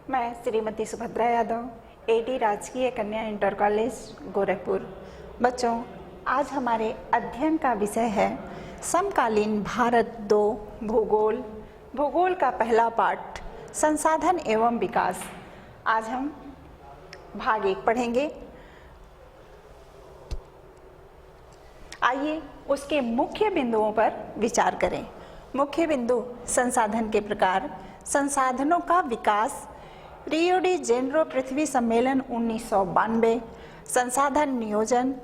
मैं श्रीमती सुभद्रा यादव, एडी राजकीय कन्या इंटर कॉलेज गोरखपुर। बच्चों, आज हमारे अध्ययन का विषय है समकालीन भारत 2 भूगोल। भूगोल का पहला पाठ संसाधन एवं विकास। आज हम भाग 1 पढ़ेंगे। आइए उसके मुख्य बिंदुओं पर विचार करें। मुख्य बिंदु: संसाधन के प्रकार, संसाधनों का विकास, रियो डी जेनेरो पृथ्वी सम्मेलन 1992, संसाधन नियोजन,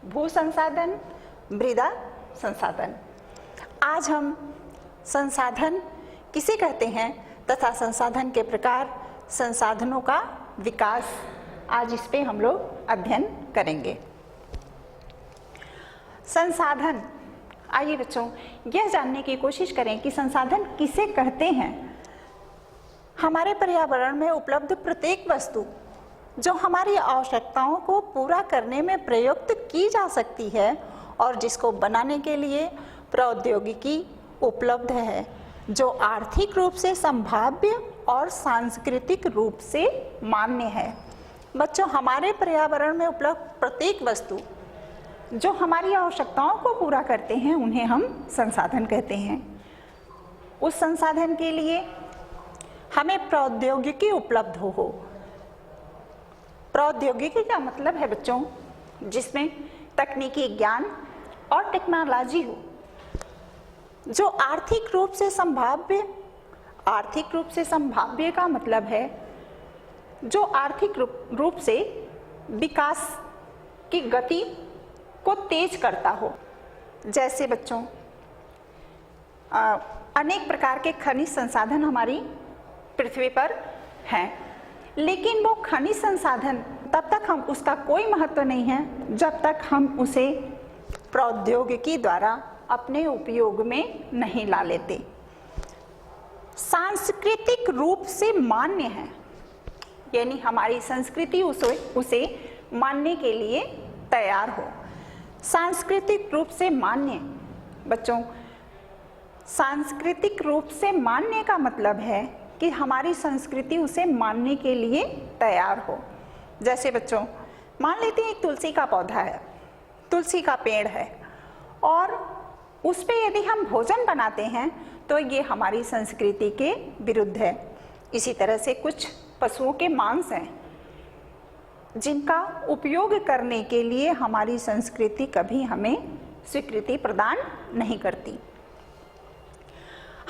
भू संसाधन, मृदा संसाधन। आज हम संसाधन किसे कहते हैं तथा संसाधन के प्रकार, संसाधनों का विकास, आज इस पे हम लोग अध्ययन करेंगे। संसाधन, आइए बच्चों यह जानने की कोशिश करें कि संसाधन किसे कहते हैं। हमारे पर्यावरण में उपलब्ध प्रत्येक वस्तु जो हमारी आवश्यकताओं को पूरा करने में प्रयुक्त की जा सकती है और जिसको बनाने के लिए प्रौद्योगिकी उपलब्ध है, जो आर्थिक रूप से संभाव्य और सांस्कृतिक रूप से मान्य है। बच्चों, हमारे पर्यावरण में उपलब्ध प्रत्येक वस्तु जो हमारी आवश्यकताओं को पूरा करते हैं उन्हें हम संसाधन कहते हैं। उस संसाधन के लिए हमें प्रौद्योगिकी उपलब्ध हो। प्रौद्योगिकी का मतलब है बच्चों जिसमें तकनीकी ज्ञान और टेक्नोलॉजी हो, जो आर्थिक रूप से संभाव्य। आर्थिक रूप से संभाव्य का मतलब है जो आर्थिक रूप से विकास की गति को तेज करता हो। जैसे बच्चों अनेक प्रकार के खनिज संसाधन हमारी पृथ्वी पर हैं, लेकिन वो खनिज संसाधन तब तक हम उसका कोई महत्व नहीं है जब तक हम उसे प्रौद्योगिकी द्वारा अपने उपयोग में नहीं ला लेते। सांस्कृतिक रूप से मान्य है, यानी हमारी संस्कृति उसे मानने के लिए तैयार हो। सांस्कृतिक रूप से मान्य बच्चों, सांस्कृतिक रूप से मान्य का मतलब है कि हमारी संस्कृति उसे मानने के लिए तैयार हो। जैसे बच्चों मान लेते हैं एक तुलसी का पौधा है, तुलसी का पेड़ है, और उस पे यदि हम भोजन बनाते हैं तो ये हमारी संस्कृति के विरुद्ध है। इसी तरह से कुछ पशुओं के मांस हैं जिनका उपयोग करने के लिए हमारी संस्कृति कभी हमें स्वीकृति प्रदान नहीं करती।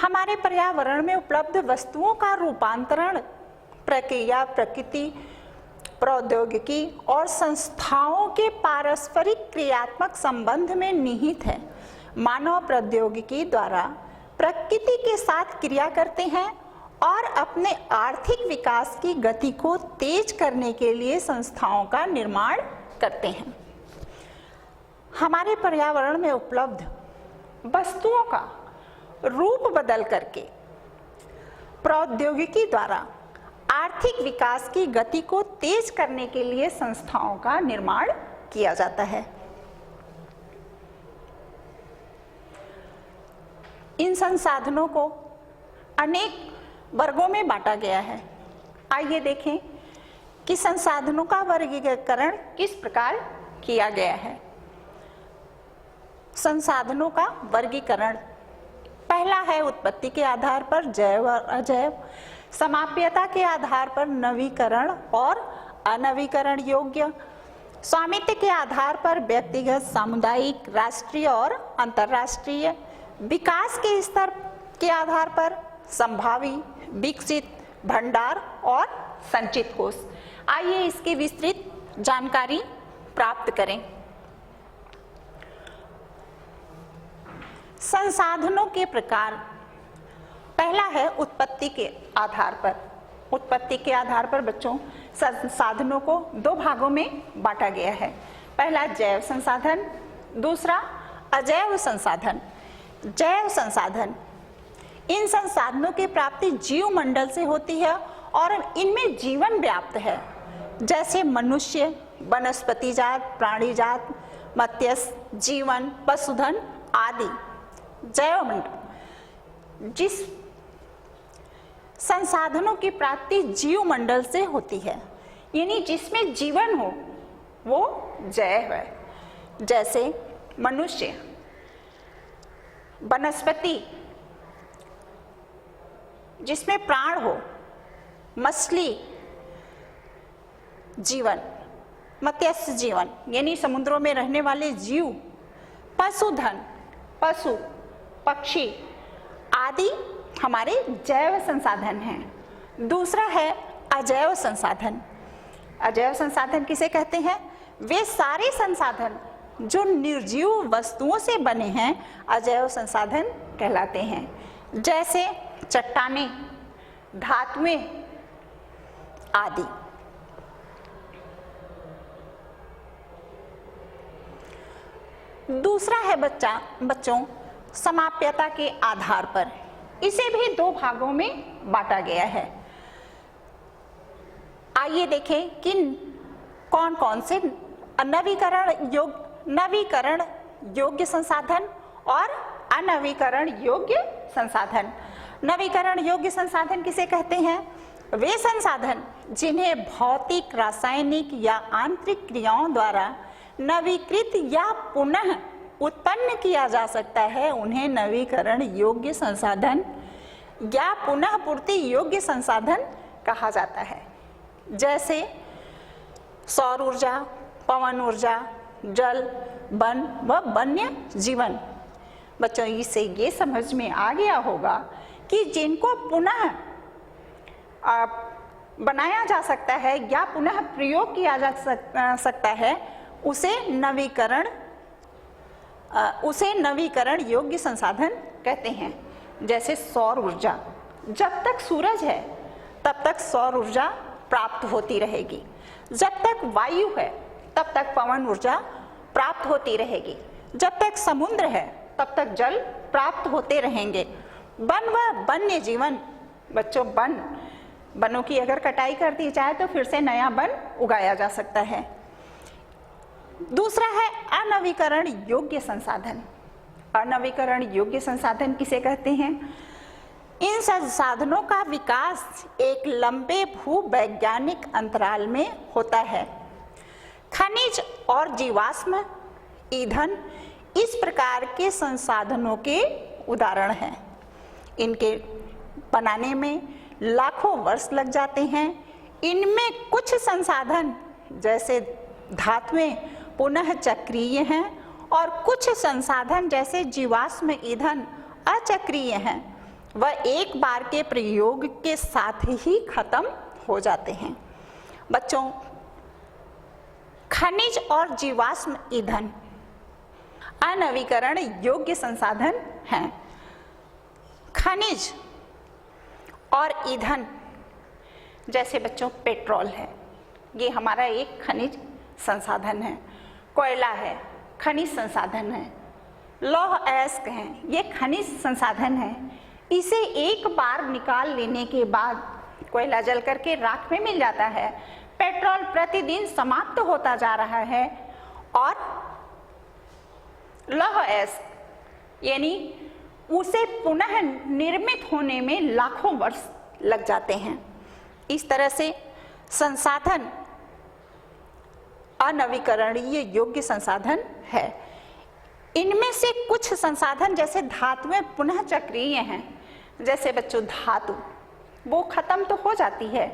हमारे पर्यावरण में उपलब्ध वस्तुओं का रूपांतरण प्रक्रिया प्रकृति, प्रौद्योगिकी और संस्थाओं के पारस्परिक क्रियात्मक संबंध में निहित है। मानव प्रौद्योगिकी द्वारा प्रकृति के साथ क्रिया करते हैं और अपने आर्थिक विकास की गति को तेज करने के लिए संस्थाओं का निर्माण करते हैं। हमारे पर्यावरण में उपलब्ध वस्तुओं का रूप बदल करके प्रौद्योगिकी द्वारा आर्थिक विकास की गति को तेज करने के लिए संस्थाओं का निर्माण किया जाता है। इन संसाधनों को अनेक वर्गों में बांटा गया है। आइए देखें कि संसाधनों का वर्गीकरण किस प्रकार किया गया है। संसाधनों का वर्गीकरण: पहला है उत्पत्ति के आधार पर जैव और अजैव, समाप्यता के आधार पर नवीकरण और अनवीकरण योग्य, स्वामित्व के आधार पर व्यक्तिगत, सामुदायिक, राष्ट्रीय और अंतर्राष्ट्रीय, विकास के स्तर के आधार पर संभावी, विकसित, भंडार और संचित कोष। आइए इसकी विस्तृत जानकारी प्राप्त करें। संसाधनों के प्रकार: पहला है उत्पत्ति के आधार पर। उत्पत्ति के आधार पर बच्चों संसाधनों को 2 भागों में बांटा गया है। पहला जैव संसाधन, दूसरा अजैव संसाधन। जैव संसाधन: इन संसाधनों की प्राप्ति जीव मंडल से होती है और इनमें जीवन व्याप्त है, जैसे मनुष्य, वनस्पति जात, प्राणी जात, मत्स्य जीवन, पशुधन आदि। जैव मंडल: जिस संसाधनों की प्राप्ति जीव मंडल से होती है, यानी जिसमें जीवन हो वो जैव है। जैसे मनुष्य, वनस्पति जिसमें प्राण हो, मछली जीवन, मत्स्य जीवन यानी समुद्रों में रहने वाले जीव, पशुधन, पशु, पक्षी आदि हमारे जैव संसाधन हैं। दूसरा है अजैव संसाधन। अजैव संसाधन किसे कहते हैं? वे सारे संसाधन जो निर्जीव वस्तुओं से बने हैं अजैव संसाधन कहलाते हैं। जैसे चट्टानें, धातुएं आदि। दूसरा है बच्चों समाप्यता के आधार पर। इसे भी दो भागों में बांटा गया है। आइए देखें कि कौन कौन से नवीकरण योग्य संसाधन और अनवीकरण योग्य संसाधन। नवीकरण योग्य संसाधन किसे कहते हैं? वे संसाधन जिन्हें भौतिक, रासायनिक या आंतरिक क्रियाओं द्वारा नवीकृत या पुनः उत्पन्न किया जा सकता है, उन्हें नवीकरण योग्य संसाधन या पुनः पूर्ति योग्य संसाधन कहा जाता है। जैसे सौर ऊर्जा, पवन ऊर्जा, जल, वन व वन्य जीवन। बच्चों इससे ये समझ में आ गया होगा कि जिनको पुनः बनाया जा सकता है या पुनः प्रयोग किया जा सकता है उसे नवीकरण योग्य संसाधन कहते हैं। जैसे सौर ऊर्जा, जब तक सूरज है तब तक सौर ऊर्जा प्राप्त होती रहेगी, जब तक वायु है तब तक पवन ऊर्जा प्राप्त होती रहेगी, जब तक समुद्र है तब तक जल प्राप्त होते रहेंगे। वन व वन्य जीवन, बच्चों वनों की अगर कटाई कर दी जाए तो फिर से नया वन उगाया जा सकता है। दूसरा है अनवीकरण योग्य संसाधन। अनवीकरण योग्य संसाधन किसे कहते हैं? इन संसाधनों का विकास एक लंबे भूवैज्ञानिक अंतराल में होता है। खनिज और जीवाश्म ईंधन इस प्रकार के संसाधनों के उदाहरण हैं। इनके बनाने में लाखों वर्ष लग जाते हैं। इनमें कुछ संसाधन जैसे धातुएं पुनः चक्रीय हैं और कुछ संसाधन जैसे जीवाश्म ईंधन अचक्रीय हैं, वह एक बार के प्रयोग के साथ ही खत्म हो जाते हैं। बच्चों खनिज और जीवाश्म ईंधन अनवीकरण योग्य संसाधन हैं। खनिज और ईंधन जैसे बच्चों पेट्रोल है, ये हमारा एक खनिज संसाधन है। कोयला है, खनिज संसाधन है। लौह अयस्क हैं, ये खनिज संसाधन है। इसे एक बार निकाल लेने के बाद कोयला जल करके राख में मिल जाता है। पेट्रोल प्रतिदिन समाप्त होता जा रहा है और लौह अयस्क यानी उसे पुनः निर्मित होने में लाखों वर्ष लग जाते हैं। इस तरह से संसाधन अनवीकरणीय योग्य संसाधन है। इनमें से कुछ संसाधन जैसे धातुएं पुनः चक्रीय हैं। जैसे बच्चों धातु वो खत्म तो हो जाती है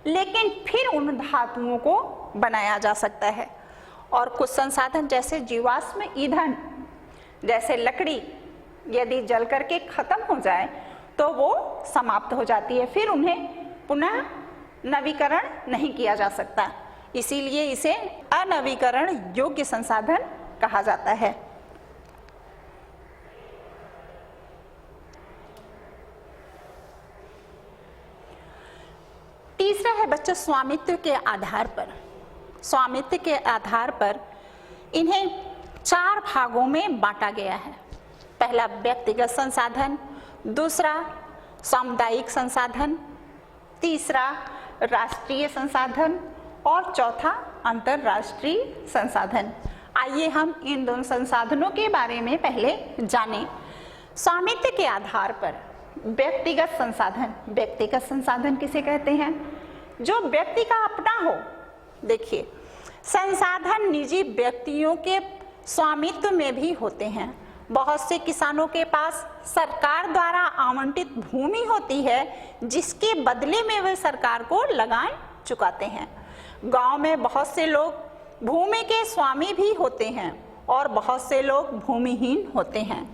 लेकिन फिर उन धातुओं को बनाया जा सकता है। और कुछ संसाधन जैसे जीवाश्म ईंधन जैसे लकड़ी यदि जल करके खत्म हो जाए तो वो समाप्त हो जाती है, फिर उन्हें पुनः नवीकरण नहीं किया जा सकता। इसीलिए इसे अनवीकरण योग्य संसाधन कहा जाता है। तीसरा है बच्चों स्वामित्व के आधार पर। स्वामित्व के आधार पर इन्हें 4 भागों में बांटा गया है। पहला व्यक्तिगत संसाधन, दूसरा सामुदायिक संसाधन, तीसरा राष्ट्रीय संसाधन और चौथा अंतरराष्ट्रीय संसाधन। आइए हम इन दोनों संसाधनों के बारे में पहले जानें। स्वामित्व के आधार पर व्यक्तिगत संसाधन। व्यक्तिगत संसाधन किसे कहते हैं? जो व्यक्ति का अपना हो। देखिए, संसाधन निजी व्यक्तियों के स्वामित्व में भी होते हैं। बहुत से किसानों के पास सरकार द्वारा आवंटित भूमि होती है, जिसके बदले में वे सरकार को लगान चुकाते हैं। गांव में बहुत से लोग भूमि के स्वामी भी होते हैं और बहुत से लोग भूमिहीन होते हैं।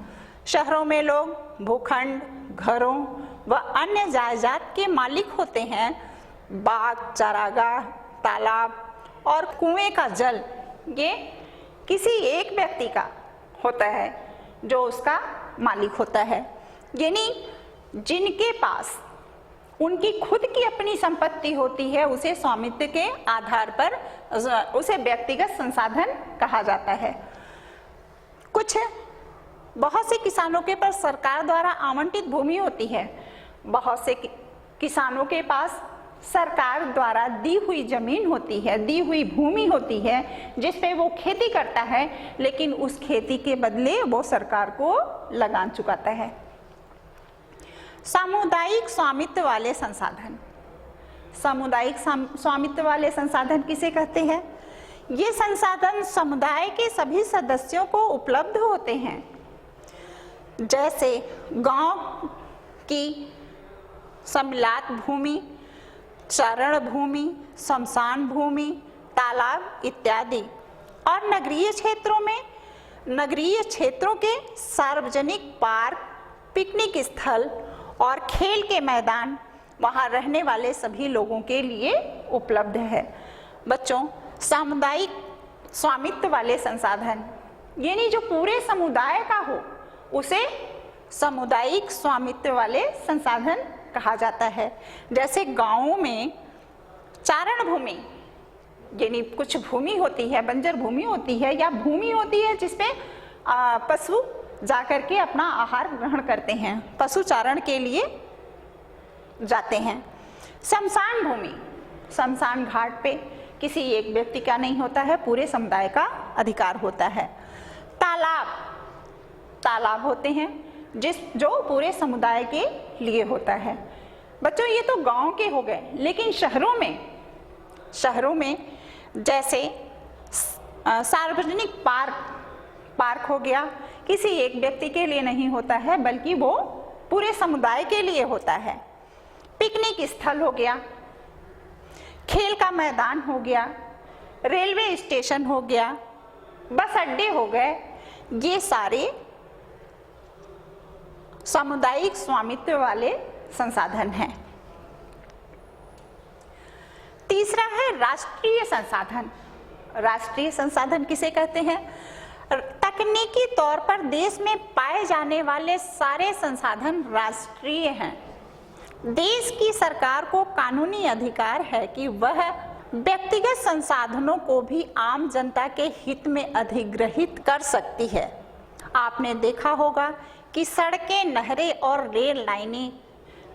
शहरों में लोग भूखंड, घरों व अन्य जायदाद के मालिक होते हैं। बाग, चारागाह, तालाब और कुएं का जल ये किसी एक व्यक्ति का होता है जो उसका मालिक होता है। यानी जिनके पास उनकी खुद की अपनी संपत्ति होती है, उसे स्वामित्व के आधार पर उसे व्यक्तिगत संसाधन कहा जाता है। बहुत से किसानों के पास सरकार द्वारा आवंटित भूमि होती है। बहुत से किसानों के पास सरकार द्वारा दी हुई जमीन होती है, दी हुई भूमि होती है, जिस पे वो खेती करता है, लेकिन उस खेती के बदले वो सरकार को लगान चुकाता है। सामुदायिक स्वामित्व वाले संसाधन। सामुदायिक स्वामित्व वाले संसाधन किसे कहते हैं? ये संसाधन समुदाय के सभी सदस्यों को उपलब्ध होते हैं। जैसे गांव की सम्मिलात भूमि, चारण भूमि, श्मशान भूमि, तालाब इत्यादि। और नगरीय क्षेत्रों के सार्वजनिक पार्क, पिकनिक स्थल और खेल के मैदान वहाँ रहने वाले सभी लोगों के लिए उपलब्ध है। बच्चों, सामुदायिक स्वामित्व वाले संसाधन यानी जो पूरे समुदाय का हो, उसे सामुदायिक स्वामित्व वाले संसाधन कहा जाता है। जैसे गांवों में चारण भूमि यानी कुछ भूमि होती है, बंजर भूमि होती है या भूमि होती है जिसपे पशु जाकर के अपना आहार ग्रहण करते हैं, पशु चारण के लिए जाते हैं। श्मशान भूमि, श्मशान घाट पे किसी एक व्यक्ति का नहीं होता है, पूरे समुदाय का अधिकार होता है। तालाब होते हैं जो पूरे समुदाय के लिए होता है। बच्चों, ये तो गांव के हो गए, लेकिन शहरों में जैसे सार्वजनिक पार्क हो गया, किसी एक व्यक्ति के लिए नहीं होता है, बल्कि वो पूरे समुदाय के लिए होता है। पिकनिक स्थल हो गया, खेल का मैदान हो गया, रेलवे स्टेशन हो गया, बस अड्डे हो गए, ये सारे सामुदायिक स्वामित्व वाले संसाधन हैं। तीसरा है राष्ट्रीय संसाधन। राष्ट्रीय संसाधन किसे कहते हैं? तकनीकी तौर पर देश में पाए जाने वाले सारे संसाधन राष्ट्रीय हैं। देश की सरकार को कानूनी अधिकार है कि वह व्यक्तिगत संसाधनों को भी आम जनता के हित में अधिग्रहित कर सकती है। आपने देखा होगा कि सड़कें, नहरें और रेल लाइनें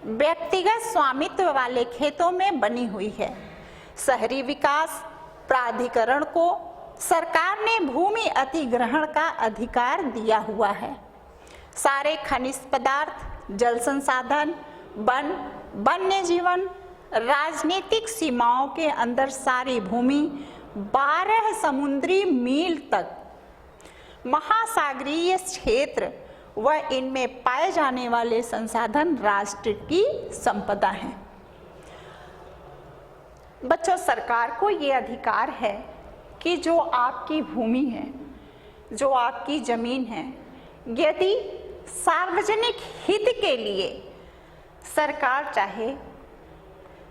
व्यक्तिगत स्वामित्व वाले खेतों में बनी हुई है। शहरी विकास प्राधिकरण को सरकार ने भूमि अधिग्रहण का अधिकार दिया हुआ है। सारे खनिज पदार्थ, जल संसाधन, वन, वन्य जीवन, राजनीतिक सीमाओं के अंदर सारी भूमि, 12 समुद्री मील तक, महासागरीय क्षेत्र व इनमें पाए जाने वाले संसाधन राष्ट्र की संपदा है। बच्चों, सरकार को ये अधिकार है कि जो आपकी भूमि है, जो आपकी जमीन है, यदि सार्वजनिक हित के लिए सरकार चाहे,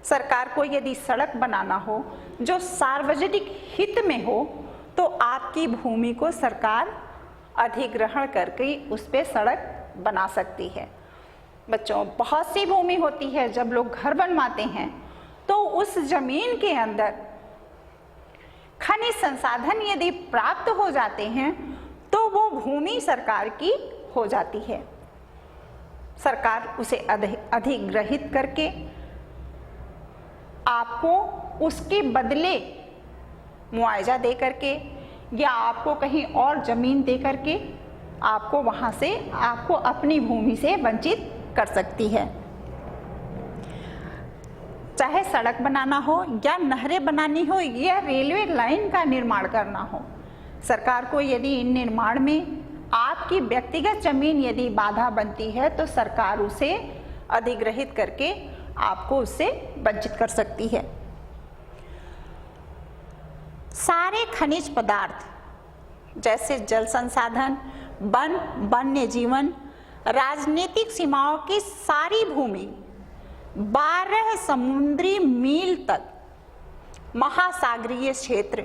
सरकार को यदि सड़क बनाना हो जो सार्वजनिक हित में हो, तो आपकी भूमि को सरकार अधिग्रहण करके उस पे सड़क बना सकती है। बच्चों, बहुत सी भूमि होती है, जब लोग घर बनवाते हैं तो उस जमीन के अंदर खनिज संसाधन यदि प्राप्त हो जाते हैं तो वो भूमि सरकार की हो जाती है। सरकार उसे अधिग्रहित करके आपको उसके बदले मुआवजा दे करके या आपको कहीं और जमीन दे करके आपको वहां से, आपको अपनी भूमि से वंचित कर सकती है। चाहे सड़क बनाना हो या नहरें बनानी हो या रेलवे लाइन का निर्माण करना हो, सरकार को यदि इन निर्माण में आपकी व्यक्तिगत जमीन यदि बाधा बनती है तो सरकार उसे अधिग्रहित करके आपको उससे वंचित कर सकती है। सारे खनिज पदार्थ जैसे जल संसाधन, वन, वन्य जीवन, राजनीतिक सीमाओं की सारी भूमि 12 समुद्री मील तक, महासागरीय क्षेत्र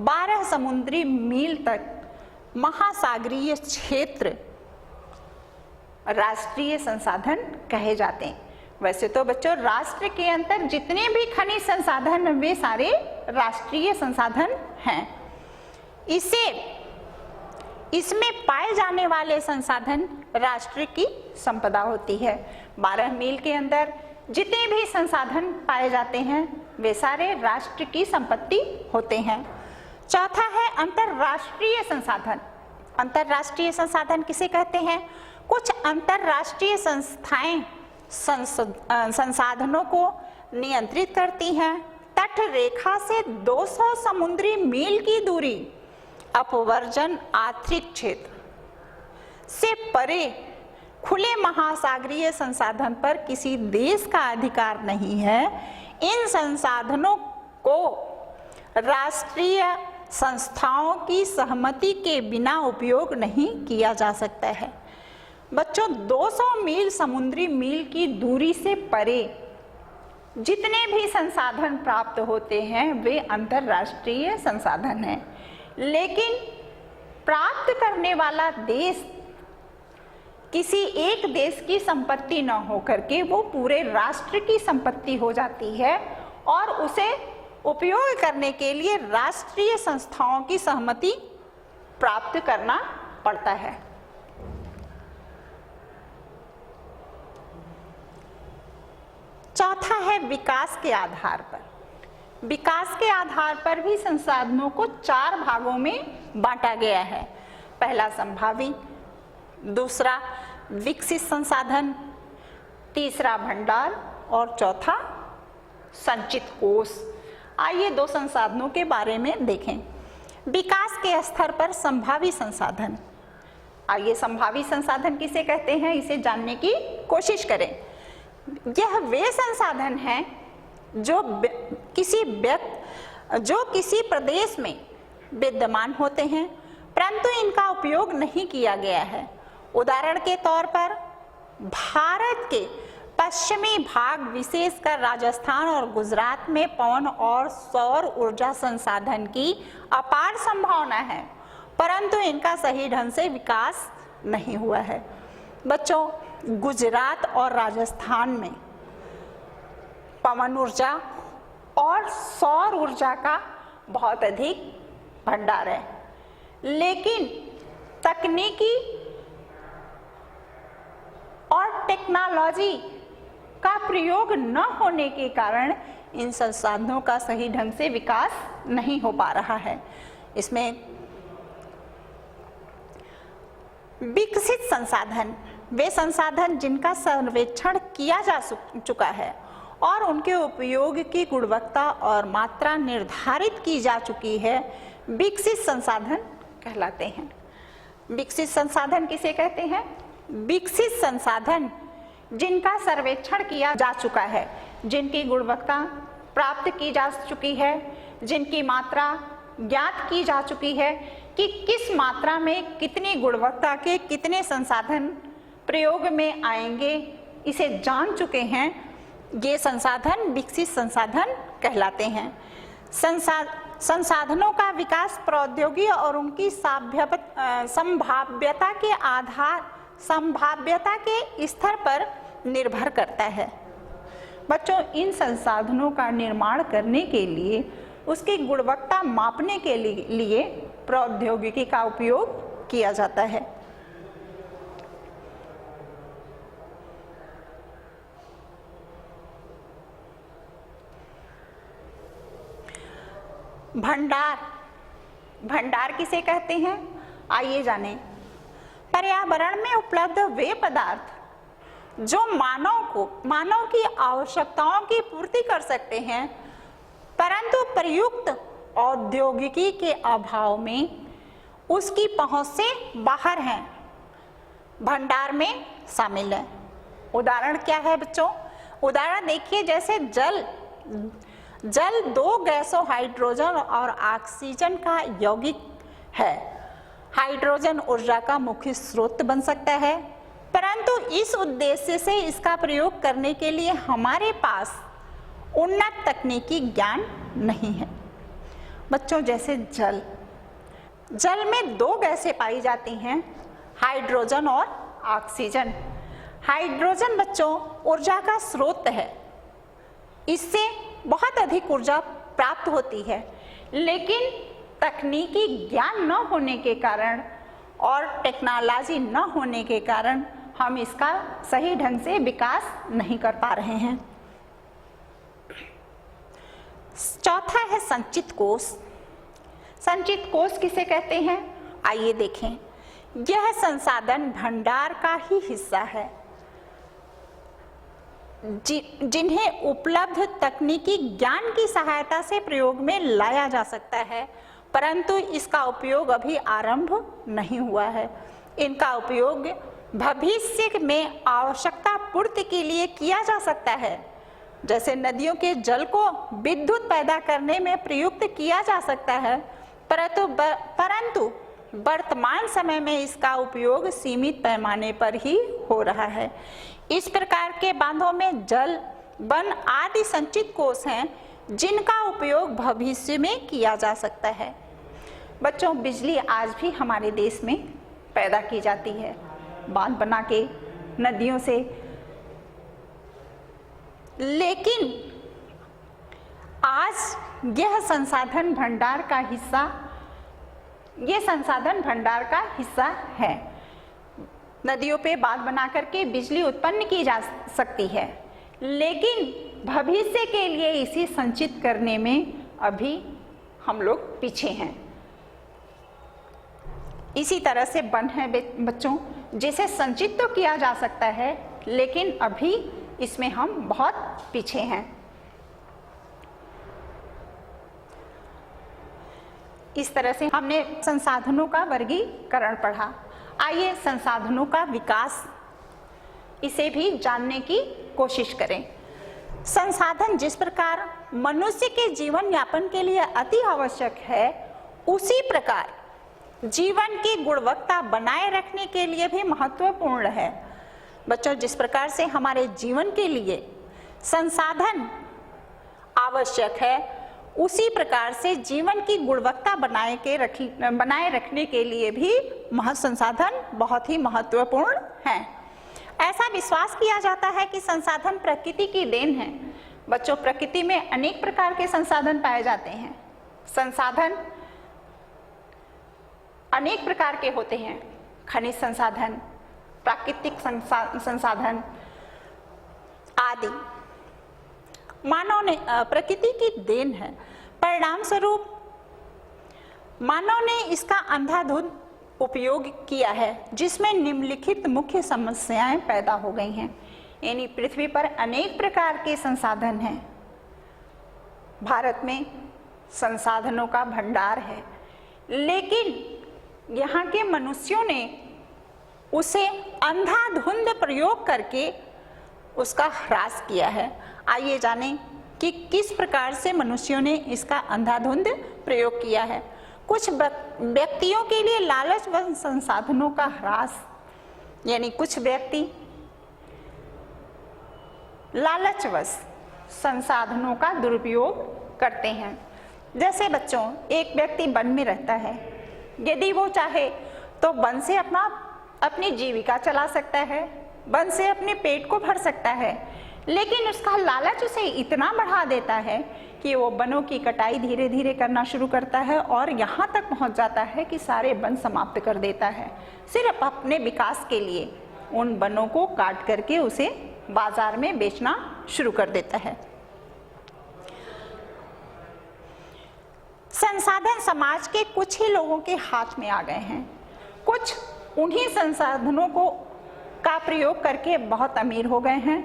12 समुद्री मील तक महासागरीय क्षेत्र राष्ट्रीय संसाधन कहे जाते हैं। वैसे तो बच्चों राष्ट्र के अंदर जितने भी खनिज संसाधन वे सारे राष्ट्रीय संसाधन हैं। इसमें पाए जाने वाले संसाधन राष्ट्र की संपदा होती है। 12 मील के अंदर जितने भी संसाधन पाए जाते हैं वे सारे राष्ट्र की संपत्ति होते हैं। चौथा है अंतरराष्ट्रीय संसाधन। अंतरराष्ट्रीय संसाधन किसे कहते हैं? कुछ अंतरराष्ट्रीय संस्थाएं संसाधनों को नियंत्रित करती हैं। तट रेखा से 200 समुद्री मील की दूरी अपवर्जन आर्थिक क्षेत्र से परे खुले महासागरीय संसाधन पर किसी देश का अधिकार नहीं है। इन संसाधनों को राष्ट्रीय संस्थाओं की सहमति के बिना उपयोग नहीं किया जा सकता है। बच्चों 200 मील समुद्री मील की दूरी से परे जितने भी संसाधन प्राप्त होते हैं वे अंतरराष्ट्रीय संसाधन हैं, लेकिन प्राप्त करने वाला देश किसी एक देश की संपत्ति न होकर के वो पूरे राष्ट्र की संपत्ति हो जाती है और उसे उपयोग करने के लिए राष्ट्रीय संस्थाओं की सहमति प्राप्त करना पड़ता है। चौथा है विकास के आधार पर। विकास के आधार पर भी संसाधनों को 4 भागों में बांटा गया है। पहला संभावी, दूसरा विकसित संसाधन, तीसरा भंडार और चौथा संचित कोष। आइए 2 संसाधनों के बारे में देखें। विकास के स्तर पर संभावी संसाधन। आइए संभावी संसाधन किसे कहते हैं इसे जानने की कोशिश करें। यह वे संसाधन हैं जो किसी प्रदेश में विद्यमान होते हैं परंतु इनका उपयोग नहीं किया गया है। उदाहरण के तौर पर भारत के पश्चिमी भाग विशेषकर राजस्थान और गुजरात में पवन और सौर ऊर्जा संसाधन की अपार संभावना है परंतु इनका सही ढंग से विकास नहीं हुआ है। बच्चों गुजरात और राजस्थान में पवन ऊर्जा और सौर ऊर्जा का बहुत अधिक भंडार है, लेकिन तकनीकी और टेक्नोलॉजी का प्रयोग न होने के कारण इन संसाधनों का सही ढंग से विकास नहीं हो पा रहा है। इसमें विकसित संसाधन वे संसाधन जिनका सर्वेक्षण किया जा चुका है और उनके उपयोग की गुणवत्ता और मात्रा निर्धारित की जा चुकी है, विकसित संसाधन कहलाते हैं। विकसित संसाधन किसे कहते हैं? विकसित संसाधन जिनका सर्वेक्षण किया जा चुका है, जिनकी गुणवत्ता प्राप्त की जा चुकी है, जिनकी मात्रा ज्ञात की जा चुकी है कि किस मात्रा में कितनी गुणवत्ता के कितने संसाधन प्रयोग में आएंगे, इसे जान चुके हैं। ये संसाधन विकसित संसाधन कहलाते हैं। संसाधनों का विकास प्रौद्योगिकी और उनकी संभाव्यता के स्तर पर निर्भर करता है। बच्चों इन संसाधनों का निर्माण करने के लिए उसकी गुणवत्ता मापने के लिए प्रौद्योगिकी का उपयोग किया जाता है। भंडार किसे कहते हैं आइए जानें। पर्यावरण में उपलब्ध वे पदार्थ जो मानव की आवश्यकताओं की पूर्ति कर सकते हैं, परंतु प्रयुक्त औद्योगिकी के अभाव में उसकी पहुंच से बाहर हैं, भंडार में शामिल है। उदाहरण क्या है बच्चों? उदाहरण देखिए, जैसे जल दो गैसों हाइड्रोजन और ऑक्सीजन का यौगिक है। हाइड्रोजन ऊर्जा का मुख्य स्रोत बन सकता है, परंतु इस उद्देश्य से इसका प्रयोग करने के लिए हमारे पास उन्नत तकनीकी ज्ञान नहीं है। बच्चों, जैसे जल में दो गैसें पाई जाती हैं, हाइड्रोजन और ऑक्सीजन। हाइड्रोजन बच्चों ऊर्जा का स्रोत है, इससे बहुत अधिक ऊर्जा प्राप्त होती है, लेकिन तकनीकी ज्ञान न होने के कारण और टेक्नोलॉजी न होने के कारण हम इसका सही ढंग से विकास नहीं कर पा रहे हैं। चौथा है संचित कोष। संचित कोष किसे कहते हैं? आइए देखें। यह संसाधन भंडार का ही हिस्सा है, जिन्हें उपलब्ध तकनीकी ज्ञान की सहायता से प्रयोग में लाया जा सकता है, परंतु इसका उपयोग अभी आरंभ नहीं हुआ है। इनका उपयोग भविष्य में आवश्यकता पूर्ति के लिए किया जा सकता है। जैसे नदियों के जल को विद्युत पैदा करने में प्रयुक्त किया जा सकता है, परंतु वर्तमान समय में इसका उपयोग सीमित पैमाने पर ही हो रहा है। इस प्रकार के बांधों में जल, वन आदि संचित कोष हैं, जिनका उपयोग भविष्य में किया जा सकता है। बच्चों, बिजली आज भी हमारे देश में पैदा की जाती है, बांध बना के नदियों से, लेकिन आज यह संसाधन भंडार का हिस्सा है। नदियों पे बांध बना करके बिजली उत्पन्न की जा सकती है, लेकिन भविष्य के लिए इसे संचित करने में अभी हम लोग पीछे हैं। इसी तरह से वन है बच्चों, जिसे संचित तो किया जा सकता है, लेकिन अभी इसमें हम बहुत पीछे हैं। इस तरह से हमने संसाधनों का वर्गीकरण पढ़ा। आइए संसाधनों का विकास, इसे भी जानने की कोशिश करें। संसाधन जिस प्रकार मनुष्य के जीवन यापन के लिए अति आवश्यक है, उसी प्रकार जीवन की गुणवत्ता बनाए रखने के लिए भी महत्वपूर्ण है। बच्चों, जिस प्रकार से हमारे जीवन के लिए संसाधन आवश्यक है, उसी प्रकार से जीवन की गुणवत्ता बनाए रखने के लिए भी संसाधन बहुत ही महत्वपूर्ण है। ऐसा विश्वास किया जाता है कि संसाधन प्रकृति की देन है। बच्चों, प्रकृति में अनेक प्रकार के संसाधन पाए जाते हैं। संसाधन अनेक प्रकार के होते हैं, खनिज संसाधन, प्राकृतिक संसाधन आदि। मानव ने प्रकृति की देन है, परिणाम स्वरूप मानव ने इसका अंधाधुंध उपयोग किया है, जिसमें निम्नलिखित मुख्य समस्याएं पैदा हो गई हैं। यानी पृथ्वी पर अनेक प्रकार के संसाधन हैं। भारत में संसाधनों का भंडार है, लेकिन यहाँ के मनुष्यों ने उसे अंधाधुंध प्रयोग करके उसका ह्रास किया है। आइए जानें कि किस प्रकार से मनुष्यों ने इसका अंधाधुंध प्रयोग किया है। कुछ व्यक्तियों के लिए लालच व संसाधनों का ह्रास, यानी कुछ व्यक्ति लालचवश संसाधनों का दुरुपयोग करते हैं। जैसे बच्चों, एक व्यक्ति वन में रहता है, यदि वो चाहे तो वन से अपनी जीविका चला सकता है, वन से अपने पेट को भर सकता है, लेकिन उसका लालच उसे इतना बढ़ा देता है कि वो वनों की कटाई धीरे धीरे करना शुरू करता है और यहाँ तक पहुँच जाता है कि सारे वन समाप्त कर देता है, सिर्फ अपने विकास के लिए उन वनों को काट करके उसे बाजार में बेचना शुरू कर देता है। संसाधन समाज के कुछ ही लोगों के हाथ में आ गए हैं। कुछ उन्हीं संसाधनों को का प्रयोग करके बहुत अमीर हो गए हैं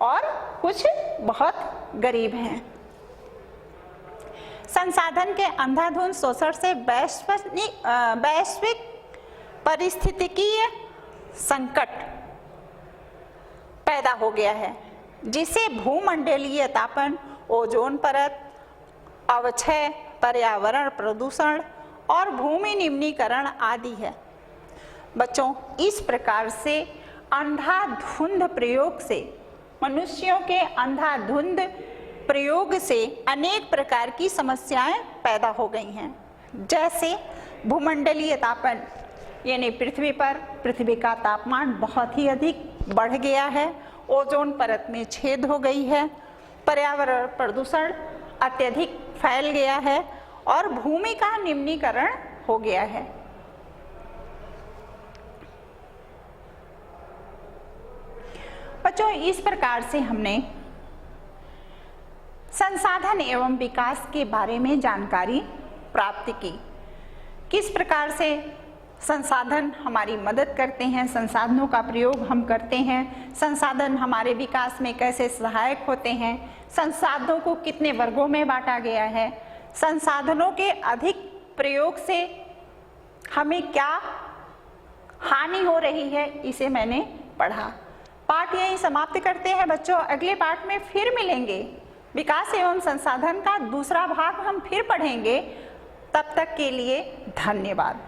और कुछ बहुत गरीब हैं। संसाधन के अंधाधुंध शोषण से वैश्विक पारिस्थितिकीय संकट पैदा हो गया है, जिसे भूमंडलीय तापन, ओजोन परत, अवक्षय, पर्यावरण प्रदूषण और भूमि निम्नीकरण आदि है। बच्चों, इस प्रकार से अंधाधुंध प्रयोग से, मनुष्यों के अंधाधुंध प्रयोग से अनेक प्रकार की समस्याएं पैदा हो गई हैं। जैसे भूमंडलीय तापन, यानी पृथ्वी का तापमान बहुत ही अधिक बढ़ गया है, ओजोन परत में छेद हो गई है, पर्यावरण प्रदूषण अत्यधिक फैल गया है और भूमि का निम्नीकरण हो गया है। बच्चों, इस प्रकार से हमने संसाधन एवं विकास के बारे में जानकारी प्राप्त की। किस प्रकार से संसाधन हमारी मदद करते हैं, संसाधनों का प्रयोग हम करते हैं, संसाधन हमारे विकास में कैसे सहायक होते हैं, संसाधनों को कितने वर्गों में बांटा गया है, संसाधनों के अधिक प्रयोग से हमें क्या हानि हो रही है, इसे मैंने पढ़ा। पाठ यही समाप्त करते हैं बच्चों। अगले पाठ में फिर मिलेंगे, विकास एवं संसाधन का दूसरा भाग हम फिर पढ़ेंगे। तब तक के लिए धन्यवाद।